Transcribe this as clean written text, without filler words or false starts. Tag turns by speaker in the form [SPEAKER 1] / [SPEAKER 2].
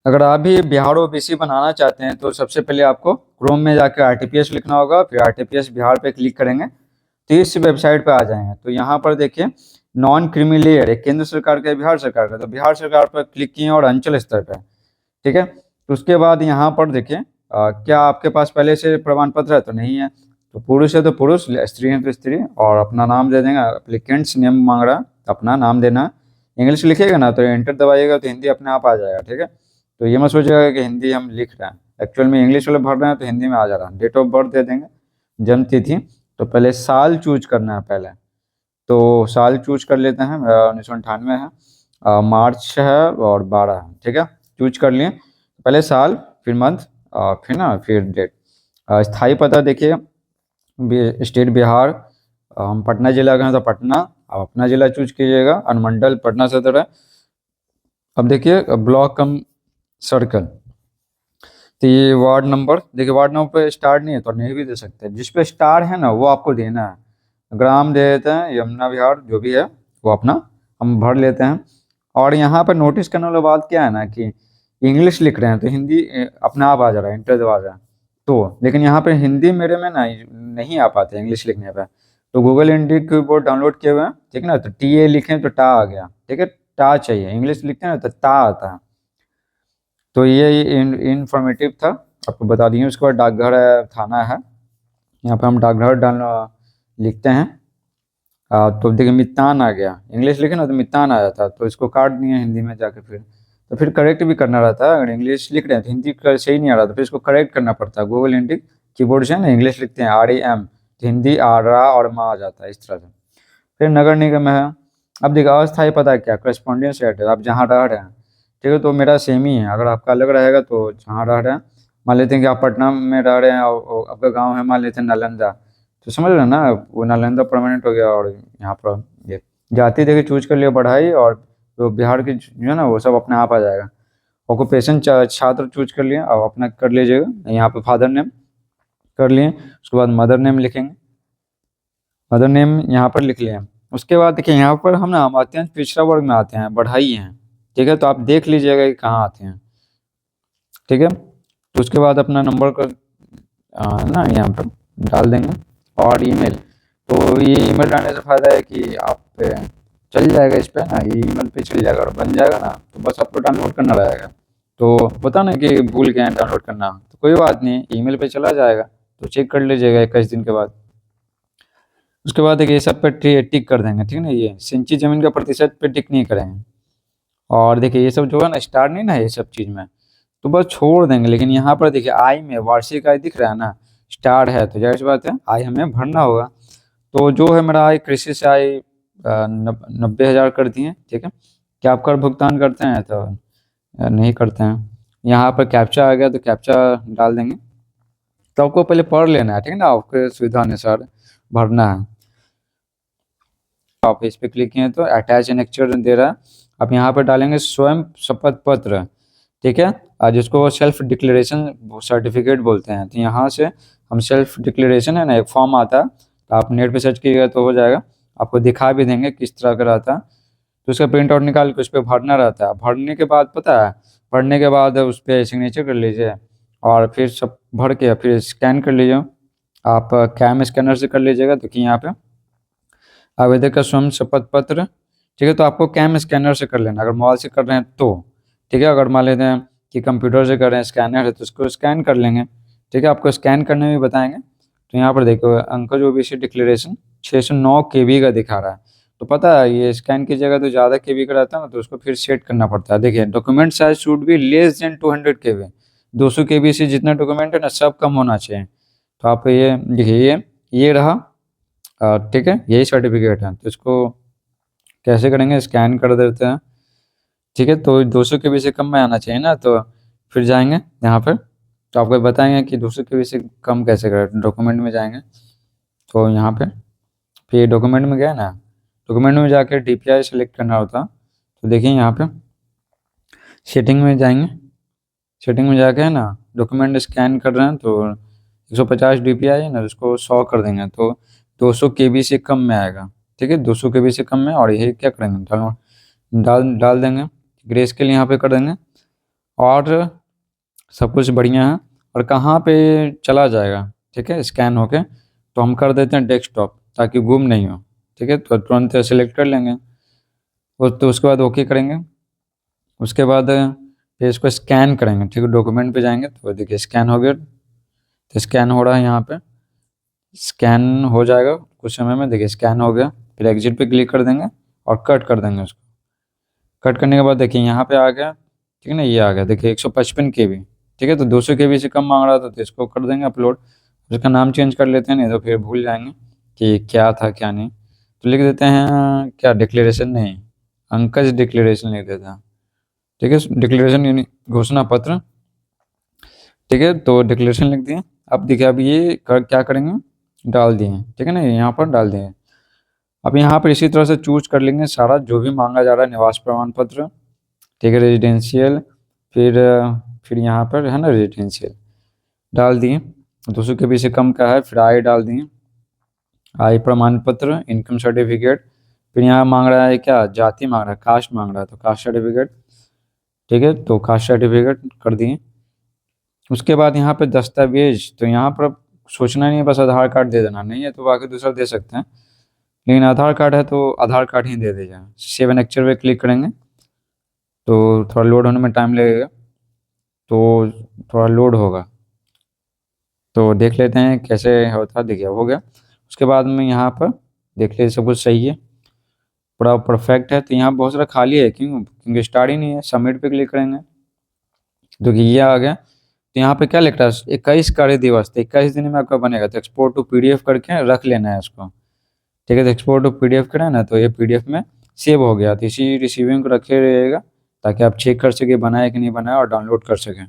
[SPEAKER 1] अगर आप भी बिहार ओबीसी बनाना चाहते हैं तो सबसे पहले आपको क्रोम में जाकर आरटीपीएस लिखना होगा, फिर आरटीपीएस बिहार पे क्लिक करेंगे तो इस वेबसाइट पे आ जाएंगे। तो यहाँ पर देखिए नॉन क्रीमी लेयर, एक केंद्र सरकार का है, बिहार सरकार का, तो बिहार सरकार पर क्लिक किए और अंचल स्तर पे, ठीक है। तो उसके बाद यहाँ पर देखिए क्या आपके पास पहले से प्रमाण पत्र है, तो नहीं है। तो पुरुष है तो पुरुष, स्त्री है तो स्त्री, और अपना नाम दे देंगे। एप्लीकेंट्स नेम मांग रहा है, तो अपना नाम देना है। इंग्लिश लिखिएगा ना तो एंटर दबाइएगा तो हिंदी अपने आप आ जाएगा, ठीक है। तो ये मत सोचिएगा कि हिंदी हम लिख रहे हैं, एक्चुअल में इंग्लिश वाले भर रहे हैं तो हिंदी में आ जा रहा है। डेट ऑफ बर्थ दे देंगे, जन्म तिथि। तो पहले साल चूज करना है पहले, तो साल चूज कर लेते हैं, 1998 है, मार्च है और 12 है, ठीक है। चूज कर लिए पहले साल, फिर मंथ, फिर ना फिर डेट। स्थायी पता देखिए स्टेट बिहार, हम पटना जिला का हैं तो पटना, आप अपना जिला चूज कीजिएगा। अनुमंडल पटना सदर है। अब देखिए ब्लॉक कम सर्कल, तो ये वार्ड नंबर देखिए, वार्ड नंबर पे स्टार नहीं है तो नहीं भी दे सकते, जिस पे स्टार है ना वो आपको देना है। ग्राम दे देते हैं, यमुना विहार जो भी है वो अपना हम भर लेते हैं। और यहाँ पर नोटिस करने वाला बात क्या है ना कि इंग्लिश लिख रहे हैं तो हिंदी अपना आप आ जा रहा है, इंटर दबा रहा है तो, लेकिन यहाँ पे हिंदी मेरे में ना नहीं आ पाते इंग्लिश लिखने पे। तो गूगल इंडी कीबोर्ड डाउनलोड किए हुए हैं, ठीक है ना। तो टी ए लिखें तो टा आ गया, ठीक है। टा चाहिए, इंग्लिश लिखते हैं ना तो ता आता है। तो ये इन्फॉर्मेटिव था, आपको बता दिए। उसके बाद डाकघर है, थाना है, यहाँ पे हम डाकघर डालना लिखते हैं। तो देखिए मितान आ गया, इंग्लिश लिखे ना तो मितान आ जाता, तो इसको काट दिए हिंदी में जाके। फिर तो फिर करेक्ट भी करना रहता है, अगर इंग्लिश लिख रहे हैं तो हिंदी का सही नहीं आ रहा तो फिर इसको करेक्ट करना पड़ता है। गूगल हिंदी कीबोर्ड से ना इंग्लिश लिखते हैं REM, तो हिंदी आ रा और मा आ जाता है इस तरह से। फिर नगर निगम है। अब देखिए अस्थायी पता क्या, करस्पॉन्डेंस एड्रेस, आप जहाँ रह रहे हैं, ठीक है। तो मेरा सेम ही है, अगर आपका अलग रहेगा तो जहाँ रह रहे हैं, मान लेते हैं कि आप पटना में रह रहे हैं और आपका गांव है मान लेते हैं नालंदा, तो समझ रहे हैं ना, वो नालंदा परमानेंट हो गया। और यहाँ पर ये जाति देखिए चूज कर लिया बढ़ाई, और तो बिहार की जो है ना वो सब अपने आप आ जाएगा। ऑक्यूपेशन छात्र चूज कर लिया, और अपना कर लीजिएगा यहाँ पे फादर नेम कर लिए। उसके बाद मदर नेम लिखेंगे, मदर नेम यहाँ पर लिख लिया। उसके बाद देखिए यहाँ पर हम ना अत्यंत पिछड़ा वर्ग में आते हैं, बढ़ाई हैं, ठीक है। तो आप देख लीजिएगा कि कहाँ आते हैं, ठीक है। तो उसके बाद अपना नंबर का ना यहाँ पर डाल देंगे, और ईमेल। तो ये ईमेल डालने से फ़ायदा है कि आप चल जाएगा इस पे ना, ये ईमेल पे चल जाएगा और बन जाएगा ना, तो बस आपको डाउनलोड करना रहेगा। तो पता ना कि भूल गए हैं डाउनलोड करना, तो कोई बात नहीं, ईमेल पे चला जाएगा, तो चेक कर लीजिएगा 21 दिन के बाद। उसके बाद देखिए ये सब पे टिक कर देंगे, ठीक है ना। ये सिंची जमीन का प्रतिशत पे टिक नहीं करेंगे। और देखिए ये सब जो है ना स्टार नहीं ना ये सब चीज़ में, तो बस छोड़ देंगे। लेकिन यहाँ पर देखिए आय में वार्षिक आय दिख रहा है ना, स्टार है, तो जाहिर सी बात है आय हमें भरना होगा। तो जो है मेरा आय कृषि से आय 90,000 कर दिए, ठीक है। क्या आप कर भुगतान करते हैं, तो नहीं करते हैं। यहाँ पर कैप्चा आ गया तो कैप्चा डाल देंगे। तो आपको पहले पढ़ लेना है, ठीक है ना, आपके सुविधा अनुसार भरना है। आप इस पे क्लिक किए तो अटैच एनेक्चर दे रहा है, आप यहाँ पर डालेंगे स्वयं शपथ पत्र, ठीक है, जिसको सेल्फ डिक्लेरेशन सर्टिफिकेट बोलते हैं। तो यहाँ से हम सेल्फ डिक्लेरेशन है ना, एक फॉर्म आता है, तो आप नेट पे सर्च कीजिएगा तो हो जाएगा, आपको दिखा भी देंगे किस तरह का रहता है। तो उसका प्रिंट आउट निकाल के उस पर भरना रहता है। भरने के बाद पता है, भरने के बाद उस पर सिग्नेचर कर लीजिए, और फिर सब भर के फिर स्कैन कर लीजिए। आप कैम स्कैनर से कर लीजिएगा, देखिए यहाँ पे आवेदक का स्वयं शपथ पत्र, ठीक है। तो आपको कैम स्कैनर से कर लेना अगर मोबाइल से कर रहे हैं तो, ठीक है। अगर मान लेते हैं कि कंप्यूटर से कर रहे हैं, स्कैनर है, तो उसको स्कैन कर लेंगे, ठीक है। आपको स्कैन करने में भी बताएंगे। तो यहाँ पर देखो अंकज ओबीसी डिक्लेरेशन 609 KB का दिखा रहा है। तो पता है ये स्कैन कीजिएगा तो ज़्यादा KB का रहता है ना, तो उसको फिर सेट करना पड़ता है। देखिए document size should be less than 200 KB, 200 KB से जितना डॉक्यूमेंट है ना सब कम होना चाहिए। तो आप ये देखिए ये रहा, ठीक है, यही सर्टिफिकेट है। तो इसको कैसे करेंगे, स्कैन कर देते हैं, ठीक है। तो 200 KB से कम में आना चाहिए ना, तो फिर जाएंगे यहाँ पर, तो आपको बताएंगे कि 200 KB से कम कैसे करें। डॉक्यूमेंट में जाएंगे, तो यहाँ पे फिर डॉक्यूमेंट में गए ना, डॉक्यूमेंट में जाकर DPI सेलेक्ट करना होता। तो देखिए यहाँ पे सेटिंग में जाएंगे, सेटिंग में जाके है ना डॉक्यूमेंट स्कैन कर रहे हैं तो 150 DPI है ना, उसको 100 कर देंगे तो 200 KB से कम में आएगा, ठीक है। 200 KB से कम में, और यही क्या करेंगे डाल डाल डाल देंगे, ग्रे स्केल यहाँ पे कर देंगे, और सब कुछ बढ़िया है। और कहाँ पे चला जाएगा, ठीक है, स्कैन होके, तो हम कर देते हैं डेस्कटॉप ताकि गुम नहीं हो। ठीक है, तो तुरंत सेलेक्ट कर लेंगे वो, तो उसके बाद ओके करेंगे। उसके बाद फिर इसको स्कैन करेंगे। ठीक है, डॉक्यूमेंट पे जाएंगे तो देखिए स्कैन हो गया, तो स्कैन हो रहा है यहाँ पे, स्कैन हो जाएगा कुछ समय में। देखिए स्कैन हो गया, फिर एग्जिट पे क्लिक कर देंगे और कट कर देंगे उसको। कट करने के बाद देखिए यहाँ पे आ गया, ठीक है ना, ये आ गया देखिए 155 KB। ठीक है, तो 200 KB से कम मांग रहा था तो इसको कर देंगे अपलोड। उसका नाम चेंज कर लेते हैं, नहीं तो फिर भूल जाएंगे कि क्या था क्या नहीं। तो लिख देते हैं क्या, डिक्लेरेशन नहीं, अंकज डिक्लेरेशन लिख देते हैं। ठीक है, डिक्लेरेशन यानी घोषणा पत्र। ठीक है, तो डिक्लेरेशन लिख दिए। अब देखिए अब ये क्या करेंगे, डाल दिए। ठीक है ना, यहाँ पर डाल दिए। अब यहाँ पर इसी तरह से चूज कर लेंगे सारा जो भी मांगा जा रहा है, निवास प्रमाण पत्र, ठीक है, रेजिडेंशियल, फिर यहाँ पर है ना रेजिडेंशियल डाल दिए। 200 KB से कम का है, फिर आय डाल दिए, आय प्रमाण पत्र, इनकम सर्टिफिकेट। फिर यहाँ मांग रहा है क्या, जाति मांग रहा है, कास्ट मांग रहा है, तो कास्ट सर्टिफिकेट। ठीक है, तो कास्ट सर्टिफिकेट कर दिए। उसके बाद यहाँ पे दस्तावेज, तो यहाँ पर सोचना नहीं है, बस आधार कार्ड दे देना, नहीं है तो बाकी दूसरा दे सकते हैं, लेकिन आधार कार्ड है तो आधार कार्ड ही दे दीजिए। सेव एनेक्चर पे क्लिक करेंगे तो थोड़ा लोड होने में टाइम लगेगा, तो थोड़ा लोड होगा, तो देख लेते हैं कैसे होता है। देखिए हो गया। उसके बाद में यहाँ पर देख लीजिए सब कुछ सही है, पूरा परफेक्ट है। तो यहाँ बहुत सारा खाली है, क्यों, क्योंकि स्टार्ट ही नहीं है। सबमिट पे क्लिक करेंगे, देखिए ये आ गया। तो यहाँ पे क्या लिख रहा है, 21 कार्य दिवस, तो 21 दिन में आपका बनेगा, तो एक्सपोर्ट टू PDF करके रख लेना है इसको। ठीक है, तो एक्सपोर्ट टू PDF करें ना, तो ये PDF में सेव हो गया। तो इसी रिसीविंग को रखे रहिएगा ताकि आप चेक कर सके बनाए कि नहीं बनाया और डाउनलोड कर सकें।